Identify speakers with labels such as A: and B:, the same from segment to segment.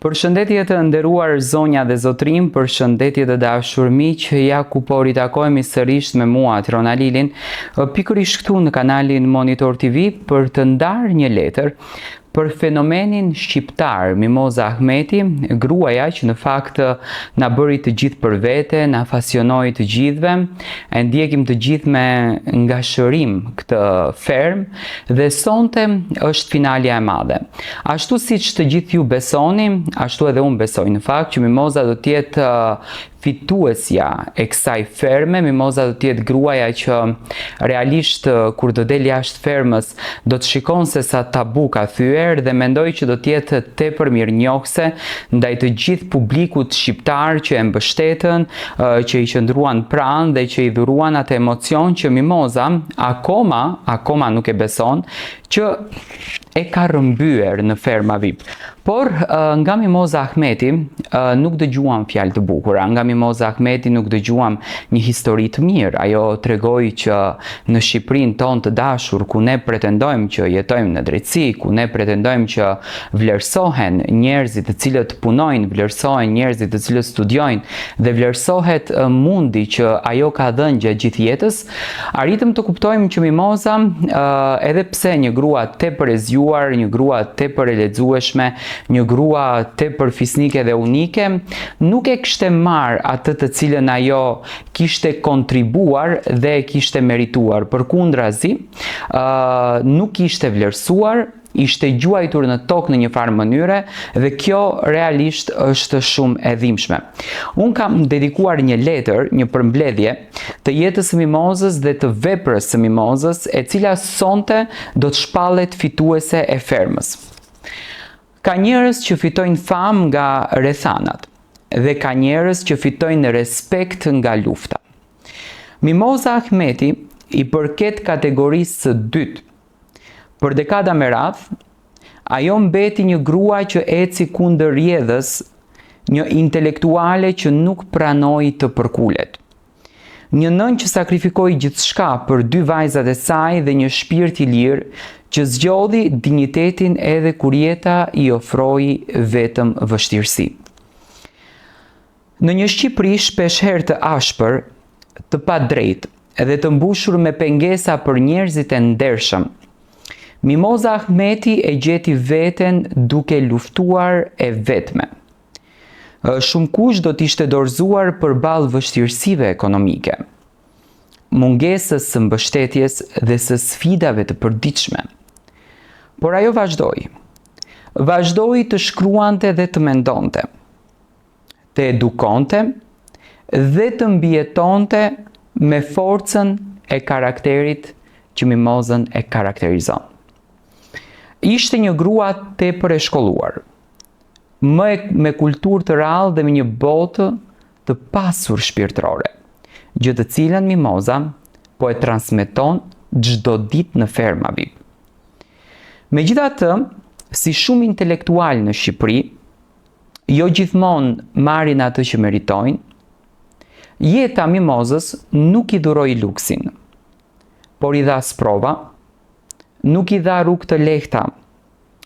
A: Përshëndetje të nderuar zonja dhe zotrim, përshëndetje të dashur miq, ja ku po ritakojmë sërish me mua Trona Lilin, pikërisht këtu në kanalin Monitor TV për të ndarë një letër për fenomenin shqiptar. Mimoza Ahmeti, gruaja që në fakt na bëri të gjithë për vete, na pasionoi të gjithëve, e ndjekim të gjithë me ngashërim këtë fermë dhe sonte është finalja e madhe. Ashtu siç të gjithë ju besoni, ashtu edhe unë besoj në fakt që Mimoza do të jetë fituesja e kësaj ferme. Mimoza do të jetë gruaja që realisht kur do del jashtë fermës do të shikon se sa tabu ka thyer dhe mendoj që do të jetë tepër mirënjohëse ndaj të gjithë publikut shqiptar që e mbështetën, që i qëndruan pranë dhe që i dhuruan atë emocion që Mimoza akoma nuk e beson që e ka rrëmbyer në ferma VIP. Por nga Mimoza Ahmeti nuk dëgjuam fjalë të bukura, nga Mimoza Ahmeti nuk dëgjuam një histori të mirë. Ajo tregoi që në Shqipërinë tonë të dashur, ku ne pretendojmë që jetojmë në drejtësi, ku ne pretendojmë që vlerësohen njerëzit të cilët punojnë, vlerësohen njerëzit të cilët studiojnë dhe vlerësohet mundi që ajo ka dhënë gjatë gjithë jetës, arritëm të kuptojmë që Mimoza, edhe pse një grua tepër e zgjuar, një grua tepër e lexueshme, një grua tepër fisnike dhe unike, nuk e kishte marrë atë të cilën ajo kishte kontribuar dhe kishte merituar. Përkundrazi, nuk kishte vlerësuar, ishte gjuajtur në tokë në një farë mënyre dhe kjo realisht është shumë e dhimbshme. Unë kam dedikuar një letër, një përmbledhje të jetës së Mimozës dhe të veprës së Mimozës, e cila sonte do të shpallet fituese e fermës. Ka njerëz që fitojnë famë nga rrethanat dhe ka njerëz që fitojnë respekt nga lufta. Mimoza Ahmeti i përket kategorisë së dytë. Për dekada me radh, ajo mbeti një grua që eci kundër rrjedhës, një intelektuale që nuk pranoi të përkulet. Një nën që sakrifikoi gjithçka për dy vajzat e saj dhe një shpirt i lirë që zgjodhi dinjitetin edhe kur jeta i ofroi vetëm vështirësi. Në një Shqipëri shpeshherë të ashpër, të padrejtë edhe të mbushur me pengesa për njerëzit e ndershëm, Mimoza Ahmeti e gjeti veten duke luftuar e vetme. Shumë kush do t'ishte dorëzuar përballë vështirësive ekonomike, mungesës së mbështetjes dhe së sfidave të përditshme. Por ajo vazhdoi të shkruante dhe të mendonte, të edukonte dhe të mbijetonte me forcën e karakterit që Mimozën e karakterizon. Ishte një grua tepër e shkolluar, me kulturë të rrallë dhe me një botë të pasur shpirtërore, gjë të cilën Mimoza po e transmeton çdo ditë në ferma VIP. Megjithatë, si shumë intelektual në Shqipëri, jo gjithmonë marrin atë që meritojnë, jeta Mimozës nuk i dhuroi luksin, por i dha sprova, nuk i dha rrugë të lehta,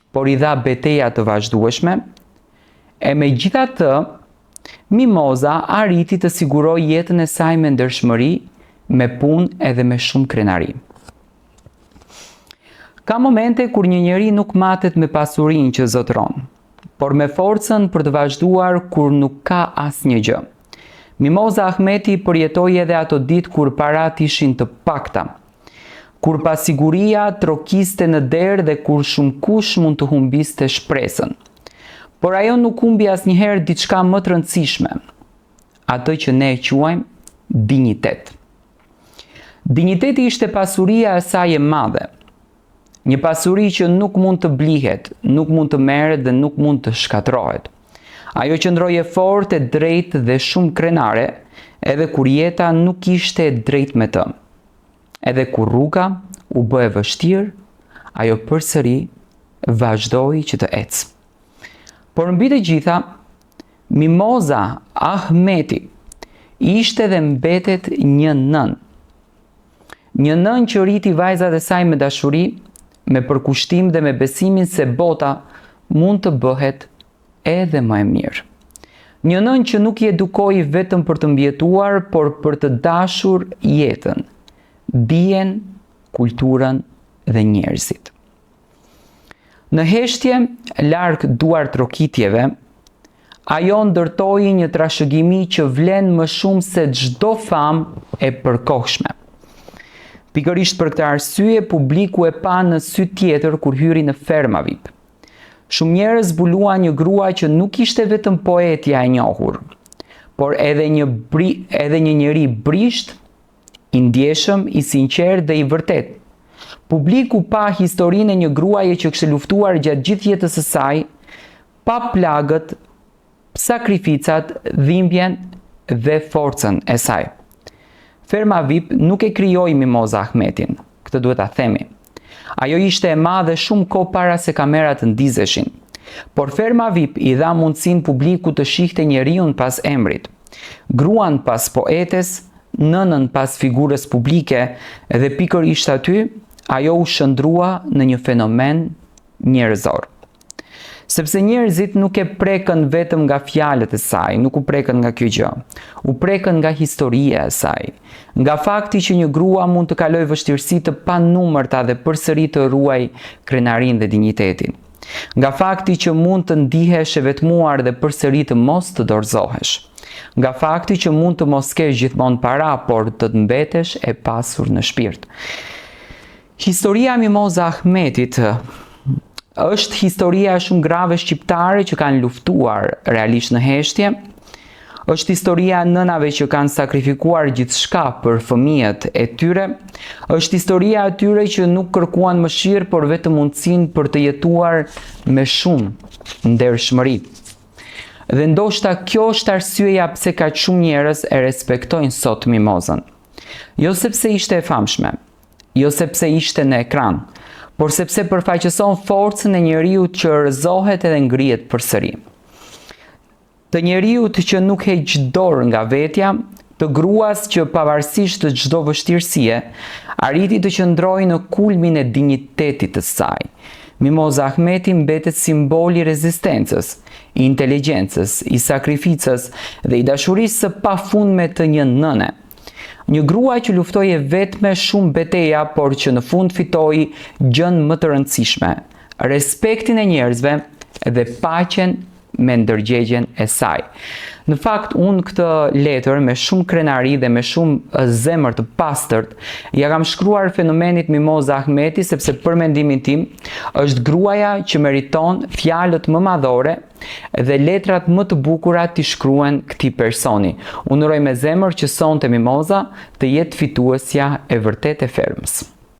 A: por i dha betejë të vazhdueshme, e megjithatë, Mimoza arriti të sigurojë jetën e saj me ndershmëri, me punë edhe me shumë krenari. Ka momente kur një njeri nuk matet me pasurinë që zotëron, por me forcën për të vazhduar kur nuk ka asnjë gjë. Mimoza Ahmeti përjetoi edhe ato ditë kur parat ishin të pakta, kur pasiguria trokiste në derë dhe kur shumë kush mund të humbiste shpresën. Por ajo nuk humbi asnjëherë diçka më të rëndësishme, atë që ne e quajmë dinjitet. Dinjiteti ishte pasuria e saj e madhe, një pasuri që nuk mund të blihet, nuk mund të merret dhe nuk mund të shkatërrohet. Ajo qëndroi e fortë, e drejtë dhe shumë krenare, edhe kur jeta nuk ishte e drejtë me të. Edhe kur rruga u bë e vështirë, ajo përsëri vazhdoi që të ecë. Por mbi të gjitha, Mimoza Ahmeti ishte dhe mbetet një nën. Një nën që rriti vajzat e saj me dashuri, me përkushtim dhe me besimin se bota mund të bëhet edhe më e mirë. Një nënë që nuk i edukoi vetëm për të mbijetuar, por për të dashur jetën, bien, kulturën dhe njerëzit. Në heshtje, larg duar trokitjeve, ajo ndërtoi një trashëgimi që vlen më shumë se çdo famë e përkohshme. Pikërisht për këtë arsye, publiku e pa në sy tjetër kur hyri në ferma VIP. Shumë njerëz zbuluan një grua që nuk ishte vetëm poetja e njohur, por edhe një njeri brisht, i ndjeshëm, i sinqert dhe i vërtet. Publiku pa historinë e një gruaje që kishte luftuar gjatë gjithë jetës së saj, pa plagët, sakrificat, dhimbjen dhe forcën e saj. Ferma VIP nuk e krijoi Mimoza Ahmetin, këtë duhet ta themi. Ajo ishte e madhe shumë kohë para se kamerat ndizeshin. Por Ferma VIP i dha mundësinë publikut të shihte njeriun pas emrit, gruan pas poetes, nënën pas figurës publike dhe pikërisht aty ajo u shndrua në një fenomen njerëzor. Sepse njerëzit nuk e prekën vetëm nga fjalët e saj, nuk u prekën nga kjo gjë. U prekën nga historia e saj, nga fakti që një grua mund të kalojë vështirësi të panumërta dhe përsëri të ruaj krenarinë dhe dinjitetin. Nga fakti që mund të ndihesh e vetmuar dhe përsëri të mos të dorëzohesh. Nga fakti që mund të mos kesh gjithmonë para, por të mbetesh e pasur në shpirt. Historia e Mimoza Ahmetit është historia e shumë grave shqiptare që kanë luftuar realisht në heshtje. Është historia e nënave që kanë sakrifikuar gjithçka për fëmijët e tyre. Është historia e tyre që nuk kërkuan mëshirë, por vetëm mundësinë për të jetuar me shumë ndershmëri. Dhe ndoshta kjo është arsyeja pse kaq shumë njerëz e respektojnë sot Mimozën. Jo sepse ishte e famshme, jo sepse ishte në ekran, por sepse përfaqëson forcën e njeriut që rrëzohet edhe ngrihet përsëri. Të njeriut që nuk heq dorë nga vetja, të gruas që pavarësisht të çdo vështirësie, arriti të qëndrojë në kulmin e dinjitetit të saj. Mimoza Ahmeti mbetet simboli i rezistencës, i inteligjencës, i sakrificës dhe i dashurisë së pafundme të një nëne. Një grua që luftoi vetme shumë beteja, por që në fund fitoi gjën më të rëndësishme, respektin e njerëzve dhe paqen me ndërgjegjen e saj. Në fakt, unë këtë letër me shumë krenari dhe me shumë zemër të pastërt, ja kam shkruar fenomenit Mimoza Ahmeti, sepse për mendimin tim është gruaja që meriton fjalët më madhore dhe letrat më të bukura t'i shkruen këtij personi. Unë uroj me zemër që sonte Mimoza të jetë fituesja e vërtet e fermës.